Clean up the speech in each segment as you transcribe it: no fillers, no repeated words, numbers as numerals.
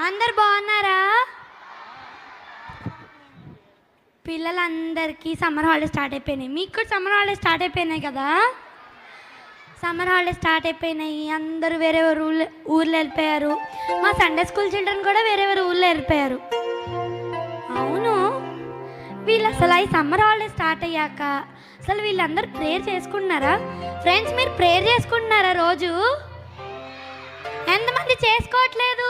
అందరు బాగున్నారా? పిల్లలందరికీ సమ్మర్ హాలిడేస్ స్టార్ట్ అయిపోయినాయి. మీకు కూడా సమ్మర్ హాలిడేస్ స్టార్ట్ అయిపోయినాయి కదా? సమ్మర్ హాలిడేస్ స్టార్ట్ అయిపోయినాయి. అందరూ వేరే ఊర్లో వెళ్ళిపోయారు. మా సండే స్కూల్ చిల్డ్రన్ కూడా వేరే ఊర్లో వెళ్ళిపోయారు. అవును, వీళ్ళు అసలు ఈ సమ్మర్ హాలిడేస్ స్టార్ట్ అయ్యాక అసలు వీళ్ళందరూ ప్రేయర్ చేసుకుంటున్నారా? ఫ్రెండ్స్, మీరు ప్రేయర్ చేసుకుంటున్నారా రోజు? ఎంతమంది చేసుకోవట్లేదు?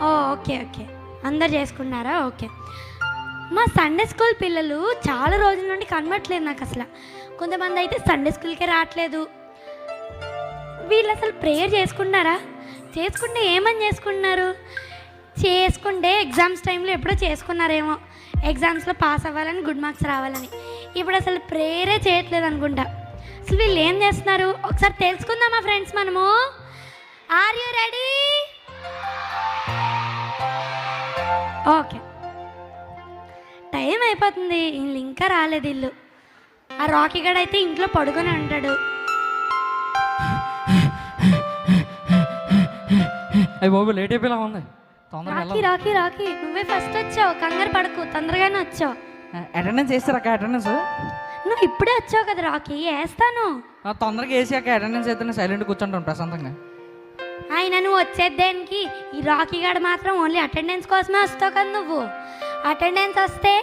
ఓకే ఓకే, అందరు చేసుకున్నారా? ఓకే. మా సండే స్కూల్ పిల్లలు చాలా రోజుల నుండి కనబట్లేదు నాకు అసలు. కొంతమంది అయితే సండే స్కూల్కే రావట్లేదు. వీళ్ళు అసలు ప్రేయర్ చేసుకున్నారా? చేసుకుంటే ఏమని చేసుకున్నారు? చేసుకుంటే ఎగ్జామ్స్ టైంలో ఎప్పుడో చేసుకున్నారేమో, ఎగ్జామ్స్లో పాస్ అవ్వాలని, గుడ్ మార్క్స్ రావాలని. ఇప్పుడు అసలు ప్రేయరే చేయట్లేదు అనుకుంటా. అసలు వీళ్ళు ఏం చేస్తున్నారు ఒకసారి తెలుసుకుందామా ఫ్రెండ్స్ మనము? Are you ready? Okay, time అయిపోతుంది, వీళ్ళు ఇంకా రాలేదు. ఇల్లు ఆ రాకీ గడ్ అయితే ఇంట్లో పడుకొని ఉంటాడు. అయ్యి బాబు, లేట్ అయిపోయిలా ఉంది. రాకీ రాకీ రాకీ, నువ్వే ఫస్ట్ వచ్చావు, కంగారు పడకు, తొందరగానే వచ్చావు. అటెండెన్స్ వేస్తారక్క? అటెండెన్స్ నువ్వు ఇప్పుడే వచ్చావు కదా రాకీ, వేస్తాను. తొందరగా వేసి అక్క అటెండెన్స్ అయితే సైలెంట్ కూర్చుంటాను ప్రశాంతంగా. ఆయన నువ్వు వచ్చేదేనికి? ఈ రాకీ గడ్ మాత్రం ఓన్లీ అటెండెన్స్ కోసమే వస్తావు కదా నువ్వు. అటెండెన్స్ వస్తే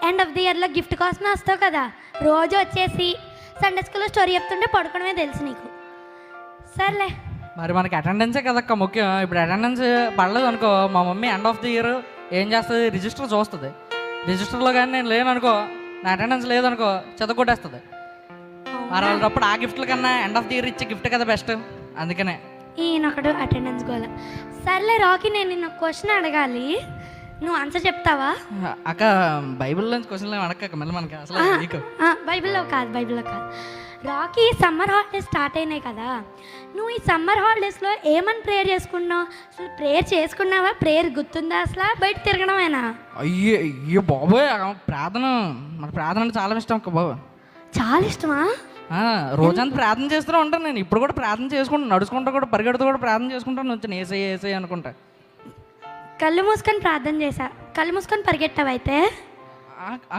ఎండ్ ఆఫ్ ది ఇయర్లో గిఫ్ట్ కోసమే వస్తావు కదా. రోజు వచ్చేసి సండే స్కూల్లో స్టోరీ చెప్తుంటే పడుకోవడమే తెలుసు నీకు. సర్లే, మరి మనకి అటెండెన్సే కదక్క ముఖ్యం. ఇప్పుడు అటెండెన్స్ పడలేదు అనుకో, మా mummy end of the year ఏం చేస్తుంది, రిజిస్టర్ చూస్తుంది. రిజిస్టర్లో కానీ నేను లేను అనుకో, నా అటెండెన్స్ లేదనుకో చెదగొట్టేస్తుంది. మరి వాళ్ళప్పుడు ఆ గిఫ్ట్ల కన్నా ఎండ్ ఆఫ్ ది ఇయర్ ఇచ్చే గిఫ్ట్ కదా బెస్ట్. అందుకనే ఈయనొకడు అటెండెన్స్ గోల. సర్లే రాకీ, నేను నిన్న క్వశ్చన్ అడగాలి, నువ్వు ఆన్సర్ చెప్తావా? అక్క బైబిల్లో క్వశ్చన్లు అడగక్క మళ్ళీ మనకి అసలు. బైబిల్లో కాదు. రాకీ, సమ్మర్ హాలిడేస్ స్టార్ట్ అయినాయి కదా, నువ్వు ఈ సమ్మర్ హాలిడేస్లో ఏమని ప్రేయర్ చేసుకున్నావు? అసలు ప్రేయర్ చేసుకున్నావా? ప్రేయర్ గుర్తుందా అసలు? బయట తిరగడమేనా? అయ్యో బాబోయ్, ప్రార్థన, మన ప్రార్థన అంటే చాలా ఇష్టం అక్క బాబు. చాలా ఇష్టమా? రోజంతా ప్రార్థన చేస్తూనే ఉంటాను నేను. ఇప్పుడు కూడా ప్రార్థన చేసుకుంటాను, నడుచుకుంటూ కూడా పరిగెడుతూ కూడా ప్రార్థన చేసుకుంటాను. వచ్చాను ఏసై అనుకుంటా. కళ్ళు మూసుకొని ప్రార్థన చేశా, కళ్ళు మూసుకొని పరిగెట్టావు అయితే?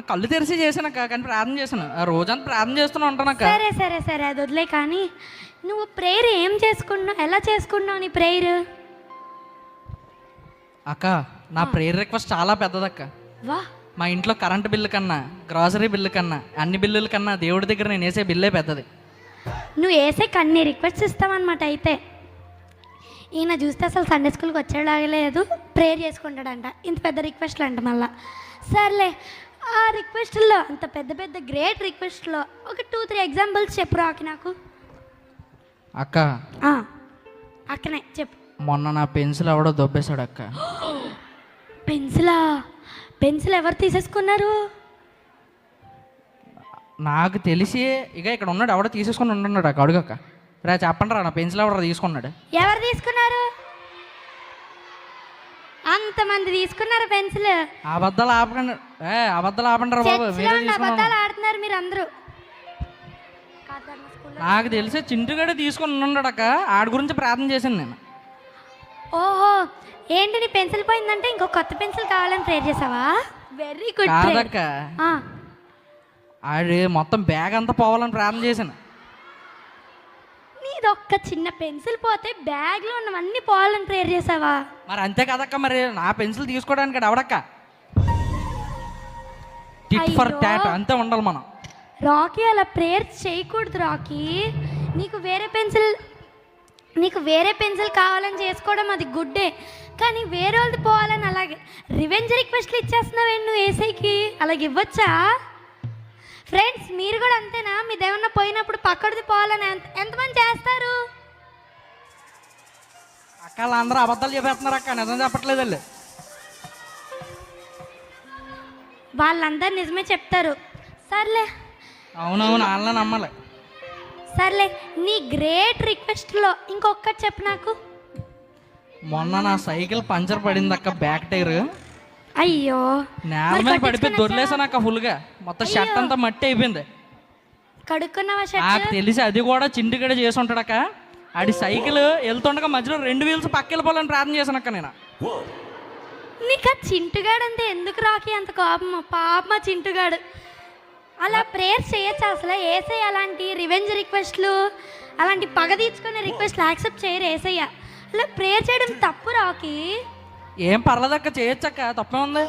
కళ్ళు తెరిచి చేశానక్క, కానీ ప్రార్థన చేశాను. రోజంతా ప్రార్థన చేస్తూనే ఉంటానక్క. సరే అది వదిలే. కానీ నువ్వు ప్రేయర్ ఏం చేసుకున్నావు, ఎలా చేసుకున్నావు నీ ప్రేయర్? అక్క, నా ప్రేయర్ రిక్వెస్ట్ చాలా పెద్దదక్క. వా, మా ఇంట్లో కరెంట్ బిల్లు కన్నా, గ్రాసరీ బిల్లు కన్నా, అన్ని బిల్లుల కన్నా దేవుడి దగ్గర నేను వేసే బిల్లే పెద్దది. నువ్వు వేసే కన్నీ రిక్వెస్ట్ ఇస్తావన్నమాట. అయితే ఈయన చూస్తే అసలు సండే స్కూల్కి వచ్చేలాగలేదు, ప్రేయర్ చేసుకుంటాడంట, ఇంత పెద్ద రిక్వెస్ట్లు అంట మళ్ళా. సర్లే, ఆ రిక్వెస్ట్లో అంత పెద్ద గ్రేట్ రిక్వెస్ట్లో ఒక 2-3 ఎగ్జాంపుల్స్ చెప్పు రాకి నాకు. అక్క, అక్కనే చెప్పు. మొన్న నా పెన్సిల్ ఎవడో దొబ్బేశాడు అక్క. పెన్సిల్ ఎవరు తీసేసుకున్నారు? నాకు తెలిసి ఇక ఇక్కడ ఉన్నాడు, ఎవడో తీసేసుకుని ఉంటున్నాడు అక్క. అడుగక్క, రా చెప్పండి రా, నా పెన్సిల్ ఎవడో తీసుకున్నాడు. ఎవరు తీసుకున్నారు? అంతమంది తీసుకున్నారు పెన్సిల్? అబద్ధాలు ఆపకండి, అబద్ధాలు ఆపండి రా బాబు. అబద్ధాలు ఆడుతున్నారు మీరు అందరూ. నాకు తెలిసి చింటుగాడే తీసుకుని ఉన్నాడు అక్క, ఆడి గురించి ప్రార్థన చేశాను నేను. ఓహో, ఏంటి నీ పెన్సిల్ పోయిందంటే ఇంకో కొత్త పెన్సిల్ కావాలని ప్రేర్ చేసావా? Very good. కాదక్క, ఆడి మొత్తం బ్యాగ్ అంతా పోవాలని ప్రార్థన చేశాను. నీది ఒక్క చిన్న పెన్సిల్ పోతే బ్యాగ్లో ఉన్నవన్నీ పోవాలని ప్రేర్ చేసావా? మరి అంతే కదక్క, మరి నా పెన్సిల్ తీసుకోవడానికి అవడక్క. టిట్ ఫర్ టాట్ అంతే ఉండాలి మనం. రాకీ, అలా ప్రేయర్ చేయకూడదు రాకీ. నీకు వేరే పెన్సిల్ కావాలని చేసుకోవడం అది గుడ్డే, కానీ వేరే వాళ్ళది పోవాలని అలాగే రివెంజ్ రిక్వెస్ట్లు ఇచ్చేస్తున్నావు నువ్వు ఏసైకి. అలాగే ఇవ్వచ్చా? ఫ్రెండ్స్, మీరు కూడా అంతేనా? మీది ఏమన్నా పోయినప్పుడు పక్కడిది పోవాలని ఎంతమంది చేస్తారు? అక్క, అందరూ అబద్ధాలు చెప్పేస్తున్నారు అక్క, నిజం చెప్పట్లేదు వాళ్ళు. వాళ్ళందరూ నిజమే చెప్తారు. సర్లే, అవునవును, వాళ్ళని నమ్మాలి. సర్లే, నీ గ్రేట్ రిక్వెస్ట్లో ఇంకొకటి చెప్పు నాకు. మొన్న నా సైకిల్ పంచర్ పడింది అక్క, బ్యాక్ టైర్. అయ్యో, నేల మీద పడిపోయి దొర్లేసాను అక్క ఫుల్గా. మొత్తం షర్ట్ అంతా మట్టి అయిపోయింది. కడుక్కున్నావా షర్ట్? నాకు తెలిసి అది కూడా చింటిగడ చేసి ఉంటాడక్క. ఆడి సైకిల్ వెళ్తుండగా మధ్యలో 2 వీల్స్ పక్క వెళ్ళిపోవాలని ప్రార్థన చేశాను అక్క నేను. నీకు ఆ చింటుగాడు అంటే ఎందుకు రాకి అంత కోపం? పాప చింటుగాడు. అలా ప్రేయర్స్ చేయొచ్చు అసలు? ఏసయ్య అలాంటి రివెంజ్ రిక్వెస్ట్లు, అలాంటి పగ తీర్చుకునే రిక్వెస్ట్లు యాక్సెప్ట్ చేయరు ఏసయ్య. అలా ప్రేయర్ చేయడం తప్పు రాకి. ఏం పర్లేదక్క, చేయొచ్చక్క, తప్పే ఉంది.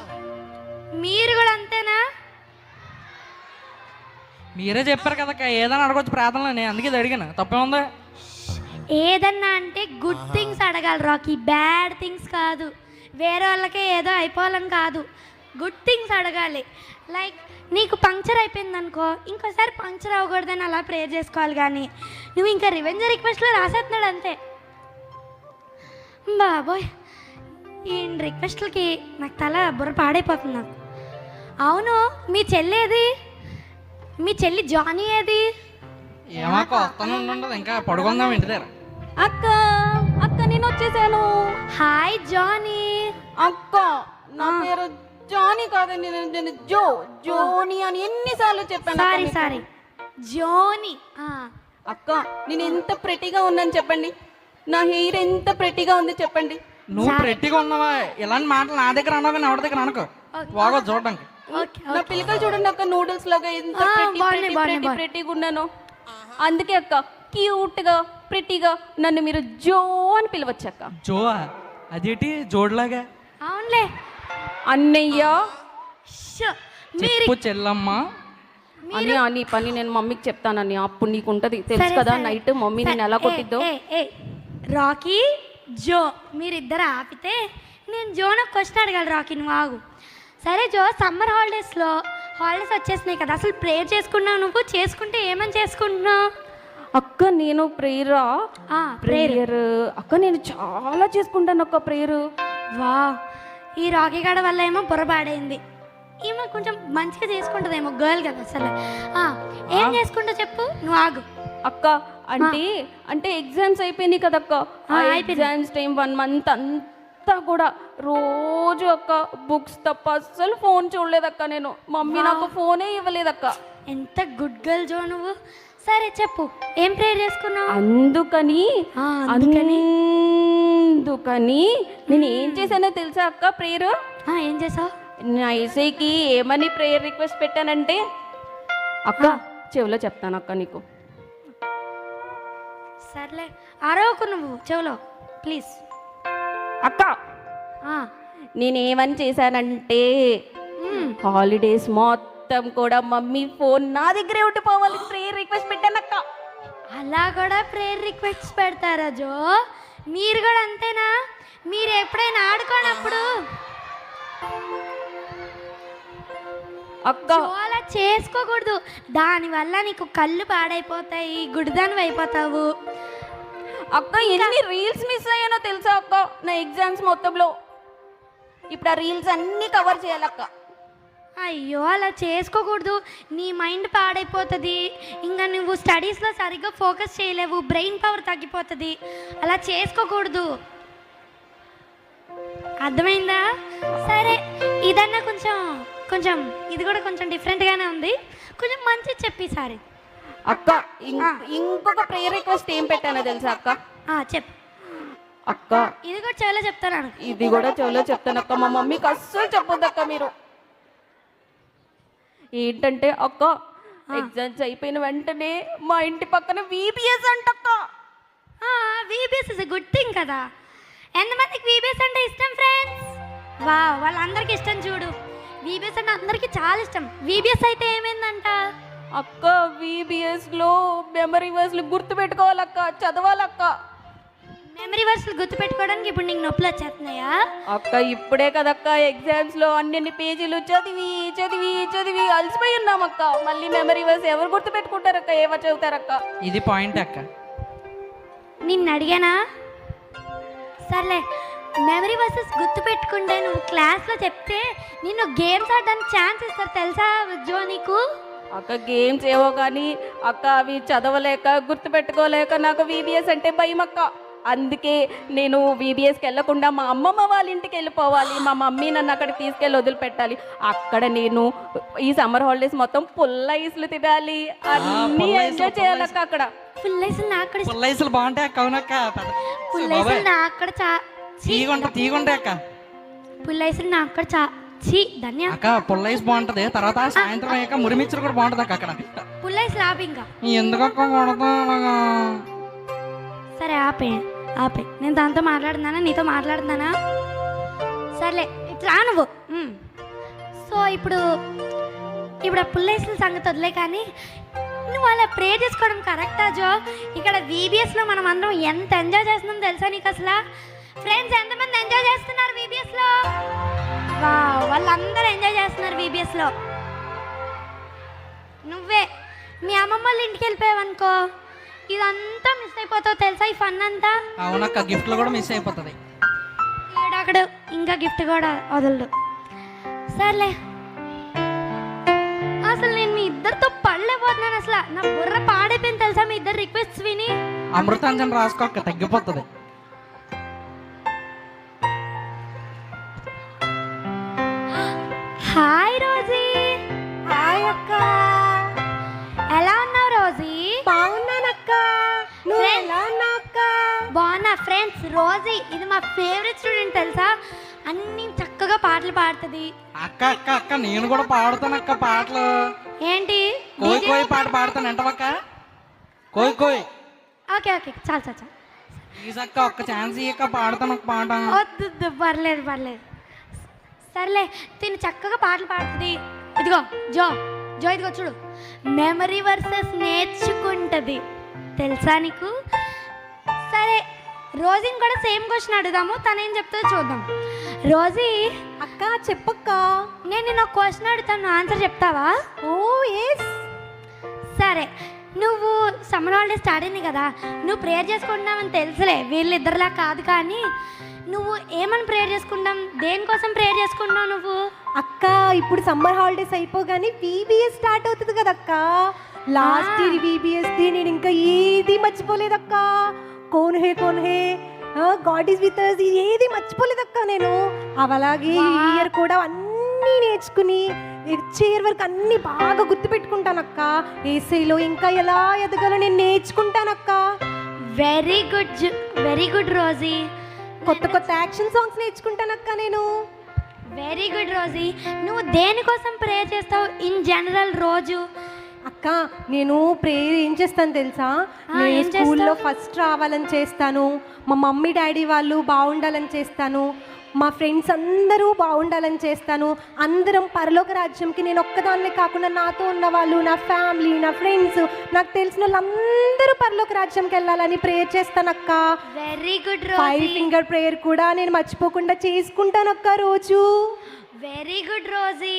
మీరు కూడా అంతేనా? మీరే చెప్పారు కదక్క ఏదైనా అడగొచ్చు ప్రార్థనలో, నేను అందుకే ఇది అడిగాను, తప్పే ఉంది. ఏదన్నా అంటే గుడ్ థింగ్స్ అడగాలి రాకి, బ్యాడ్ థింగ్స్ కాదు. వేరే వాళ్ళకే ఏదో అయిపోవాలని కాదు, గుడ్ థింగ్స్ అడగాలి. లైక్ నీకు పంక్చర్ అయిపోయింది అనుకో, ఇంకోసారి పంక్చర్ అవ్వకూడదని అలా ప్రేయర్ చేసుకోవాలి. కానీ నువ్వు ఇంకా రివెంజ్ రిక్వెస్ట్లో రాసేస్తున్నాడు అంతే. బాబోయ్, ఈ రిక్వెస్ట్లకి నాకు బుర్ర పాడైపోతుంది నాకు. అవును, మీ చెల్లి ఏది? మీ చెల్లి జానీ ఏది? ఏమాక వస్తాను ఉండదు, ఇంకా పడుకుందాం ఇంటి దగ్గర. అక్క అక్క నేను వచ్చేసాను. Hi Johnny. అక్క నా పేరు జానీ కాదండి, నేను జోని అని ఎన్నిసార్లు చెప్పాను. Sorry sorry, Johnny. అక్క నేను ఎంత ప్రెటీగా ఉన్నాను చెప్పండి, నా హెయిర్ ఎంత ప్రెటీగా ఉంది చెప్పండి. నువ్వు ప్రెట్టిగా ఉన్నావా? ఇలాంటి మాటలు నా దగ్గర అన్నావు కానీ ఎవరి దగ్గర అనుకో, బాగా చూడడానికి. నా పిల్లకలు చూడండి అక్క, నూడిల్స్ లాగా ఎంత ప్రెటీగా ఉన్నాను. అందుకే అక్క క్యూట్ గా ప్రెటీగా నన్ను మీరు జో అని పిలవచ్చు అక్క. జో అదేంటి జోడ్లాగా? అవునులే అన్నయ్య చెప్పు చెల్లమ్మ అని అని పని నేను మమ్మీకి చెప్తానని, అప్పుడు నీకు ఉంటది తెలుసు కదా నైట్ మమ్మీ నేను ఎలా కొట్టిద్దో. రాకీ జో మీరిద్దరు ఆపితే నేను జోను క్వశ్చన్ అడగాలి. రాకీ నువ్వు ఆగు. సరే జో, సమ్మర్ హాలిడేస్ వచ్చేసినాయి కదా, అసలు ప్రేయర్ చేసుకున్నావు? నువ్వు చేసుకుంటే ఏమని చేసుకుంటున్నావు? అక్క నేను ప్రేయర్ అక్క నేను చాలా చేసుకుంటాను అక్క ప్రేయర్. వా, ఈ రాకీ గడ వల్ల ఏమో బుర్రపాడైంది. ఈమె కొంచెం మంచిగా చేసుకుంటుందేమో, గర్ల్ కదా అసలు. ఏం చేసుకుంటా చెప్పు, నువ్వు ఆగు. అక్క అంటే ఎగ్జామ్స్ అయిపోయినాయి కదక్క, ఎగ్జామ్స్ టైం 1 month అంతా కూడా రోజు అక్క బుక్స్ తప్ప అస్సలు ఫోన్ చూడలేదక్క నేను. మమ్మీ నాకు ఫోనే ఇవ్వలేదక్క. ఎంత గుడ్ గర్ల్ జో నువ్వు. సరే చెప్పు, ఏం ప్రేయర్ చేసుకున్నావు? అందుకని నేను ఏం చేశానో తెలుసా అక్క ప్రేయర్? ఏం చేసావు? నా ఏసైకి ఏమని ప్రేయర్ రిక్వెస్ట్ పెట్టానంటే అక్క చెవిలో చెప్తాను అక్క నీకు. సర్లే అరవకు నువ్వు చెవులో ప్లీజ్. అక్క నేనేమని చేశానంటే హాలిడేస్ మొత్తం కూడా మమ్మీ ఫోన్ నా దగ్గరే ఉండిపోవాలి ప్రేయర్ రిక్వెస్ట్ పెట్టానక్క. అలా కూడా ప్రేయర్ రిక్వెస్ట్ పెడతారా జో? మీరు కూడా అంతేనా? మీరు ఎప్పుడైనా ఆడుకోనప్పుడు అక్క అలా చేసుకోకూడదు, దానివల్ల నీకు కళ్ళు పాడైపోతాయి, గుడిదానివి అయిపోతావు. అక్క ఎన్ని రీల్స్ మిస్ అయ్యానో తెలుసా అక్క నా ఎగ్జామ్స్ మొత్తంలో. ఇప్పుడు ఆ రీల్స్ అన్నీ కవర్ చేయాలక్క. అయ్యో అలా చేసుకోకూడదు, నీ మైండ్ పాడైపోతుంది, ఇంకా నువ్వు స్టడీస్లో సరిగ్గా ఫోకస్ చేయలేవు, బ్రెయిన్ పవర్ తగ్గిపోతుంది. అలా చేసుకోకూడదు, అర్థమైందా? సరే ఇదన్నా కొంచెం ఇది కూడా కొంచెం డిఫరెంట్గానే ఉంది, కొంచెం మంచి చెప్పి సారీ. అక్క ఇంకొక ప్రేయర్ రిక్వెస్ట్ ఏం పెట్టానో తెలుసా అక్క? చెప్పు అక్క. ఇది కూడా చెవులో చెప్తాను. ఇది కూడా చెవులో చెప్తాను అక్క, మా మమ్మీకి అస్సలు చెప్పొద్దక్క మీరు. ఏంటంటే అక్క ఎగ్జామ్స్ అయిపోయిన వెంటనే మా ఇంటి పక్కన VBS అంటక్క. VBS is a good thing కదా. ఎంతమందికి VBS అంటే ఇష్టం ఫ్రెండ్స్? వాళ్ళందరికీ ఇష్టం చూడు. VBS అంటే అందరికీ చాలా ఇష్టం. VBS అయితే ఏమైందంట అక్క? VBS లో మెమరీ వర్స్లు గుర్తు పెట్టుకోవాలక్క, చదవాలక్క. మెమరీ వర్స్లు గుర్తు పెట్టుకోవడానికి ఇప్పుడు నీకు నొప్పులు వచ్చేస్తున్నాయా అక్క? ఇప్పుడే కదక్క ఎగ్జామ్స్ లో అన్ని పేజీలు చదివి చదివి చదివి అలసిపోయి ఉన్నామక్క. మళ్ళీ మెమరీ వర్స్ ఎవరు గుర్తు పెట్టుకుంటారక్క, ఏమో చదువుతారక్క. ఇది పాయింట్ అక్క. నిన్ను అడిగానా? సర్లే, మెమరీ వర్సెస్ గుర్తు పెట్టుకుంటే నువ్వు క్లాస్లో చెప్తే నిన్ను గేమ్స్ ఆడడానికి ఛాన్స్ ఇస్తారు తెలుసా జో నీకు? అక్క గేమ్స్ ఏవో కానీ అక్క అవి చదవలేక గుర్తు పెట్టుకోలేక నాకు VBS అంటే భయం అక్క. అందుకే నేను VBSకి వెళ్ళకుండా మా అమ్మమ్మ వాళ్ళ ఇంటికి వెళ్ళిపోవాలి, మా మమ్మీ నన్ను అక్కడికి తీసుకెళ్ళి వదిలిపెట్టాలి. అక్కడ నేను ఈ సమ్మర్ హాలిడేస్ మొత్తం పుల్ల ఐస్లు తినాలి, అన్నీ పుల్ల ఐస్లు, ఎంజాయ్ చేయాలక్క అక్కడ. ఫుల్ ఐసులు నాకు కూడా ఇష్టం. పుల్లైసులు బాగుంటాయి అక్క, అవునక్క. ఫుల్ ఐసులు నాకు కూడా తీగుంటాయి అక్క. ఫుల్ ఐసులు నాకు కూడా ధన్య అక్క పుల్లైస్ బాగుంటది. తర్వాత సాయంత్రం అయ్యాక మురిమిచ్చరు కూడా బాగుంటది అక్క అక్కడ. ఫుల్ ఐస్ రాబి ఇంకా. ఎందుకక్క కొడతా అలాగా? సరే ఆపే నేను దాంతో మాట్లాడుతున్నానా, నీతో మాట్లాడుతున్నానా? సర్లే ఇట్లా నువ్వు. సో ఇప్పుడు ఆ పుల్లైసుల సంగతి వదిలే, కానీ నువ్వు అలా ప్రే చేసుకోవడం కరెక్టా జో? ఇక్కడ VBSలో మనం అందరం ఎంత ఎంజాయ్ చేస్తున్నాం తెలుసా నీకు అసలు? ఫ్రెండ్స్ ఎంతమంది ఎంజాయ్ చేస్తున్నారు VBSలో? వాళ్ళందరూ ఎంజాయ్ చేస్తున్నారు VBSలో. నువ్వే మీ అమ్మమ్మ వాళ్ళ ఇంటికి వెళ్ళిపోయావనుకో, ఇదంతా మిస్ అయిపోతావు తెలుసా, ఈ ఫన్ అంతా. అవునక్క, గిఫ్ట్లు కూడా మిస్ అయిపోతుంది. ఏడాకడు ఇంకా గిఫ్ట్ కూడా వదలడు. సర్లే, అసలు నేను మీ ఇద్దరితో పడలేకపోతున్నాను. అసలు నా బుర్ర పాడైపోయింది తెలుసా మీ ఇద్దరు రిక్వెస్ట్ విని. అమృతాంజన్ రాసుకోక్క, తగ్గిపోతుంది. Hi Rosie. హాయ్ అక్క. ఎలా ఉన్నావు రోజీ? బాగున్నానక్క. నువ్వు ఎలా ఉన్నావు అక్క? బాగున్నా. ఫ్రెండ్స్, రోజీ ఇది మా ఫేవరెట్ స్టూడెంట్ తెలుసా, అన్ని చక్కగా పాటలు పాడుతుంది. అక్క అక్క అక్క నేను కూడా పాడుతానక్క పాటలు. ఏంటి? కోయి కోయి పాట పాడతాను ఎంటవక్క. కోయి కోయి. ఓకే చాలు. ప్లీజ్ అక్క, ఒక్క ఛాన్స్ ఇయ్యక్క, పాడతాను ఒక పాట. వద్దు, పర్లేదు. సర్లే, తిను చక్కగా పాటలు పాడుతుంది. ఇదిగో జో ఇదిగో చూడు, మెమరీ వర్సెస్ నేర్చుకుంటుంది తెలుసా నీకు? సరే, రోజీని కూడా సేమ్ క్వశ్చన్ అడుగుదాము, తనేం చెప్తుందో చూద్దాం. రోజీ అక్క చెప్పక్క. నేను నిన్న ఒక క్వశ్చన్ అడుగుతాను, ఆన్సర్ చెప్తావా? ఓ ఎస్. సరే, నువ్వు సమ్మర్ హాలిడేస్ స్టార్ట్ అయింది కదా, నువ్వు ప్రేయర్ చేసుకుంటున్నావని తెలుసులే, వీళ్ళిద్దరిలా కాదు. కానీ నువ్వు ఏమని ప్రేయర్ చేసుకుంటాం, దేనికోసం ప్రేయర్ చేసుకుంటున్నావు నువ్వు? అక్క ఇప్పుడు సమ్మర్ హాలిడేస్ అయిపోగానే VBS స్టార్ట్ అవుతుంది కదక్క. లాస్ట్ ఇయర్ VBSది నేను ఇంకా ఏది మర్చిపోలేదక్క. కోన్ హే గాడ్ ఈజ్ విత్ us ఏది మర్చిపోలేదక్క నేను. అలాగే ఈ ఇయర్ కూడా అన్నీ నేర్చుకుని ఇయర్ వరకు అన్నీ బాగా గుర్తుపెట్టుకుంటానక్క. ఏసైలో ఇంకా ఎలా ఎదగాలో నేను నేర్చుకుంటానక్క. Very good Rosie. కొత్త యాక్షన్ సాంగ్స్ నేర్చుకుంటానక్క నేను. Very good Rosie. నువ్వు దేనికోసం ప్రేయర్ చేస్తావు ఇన్ జనరల్ రోజు? అక్క నేను ప్రేయర్ ఏం చేస్తాను తెలుసా? నేను స్కూల్లో ఫస్ట్ రావాలని చేస్తాను, మా మమ్మీ డాడీ వాళ్ళు బాగుండాలని చేస్తాను, మా ఫ్రెండ్స్ అందరూ బాగుండాలని చేస్తాను. అందరం పరలోక రాజ్యంకి, నేను ఒక్కదాన్నే కాకుండా నాతో ఉన్న వాళ్ళు, నా ఫ్యామిలీ, నా ఫ్రెండ్స్, నాకు తెలిసిన వాళ్ళందరూ పరలోక రాజ్యంకి వెళ్ళాలని ప్రేయర్ చేస్తానక్క. వెరీ గుడ్ 5 ఫింగర్ ప్రేయర్ కూడా నేను మర్చిపోకుండా చేసుకుంటానక్క రోజు. Very good Rosie.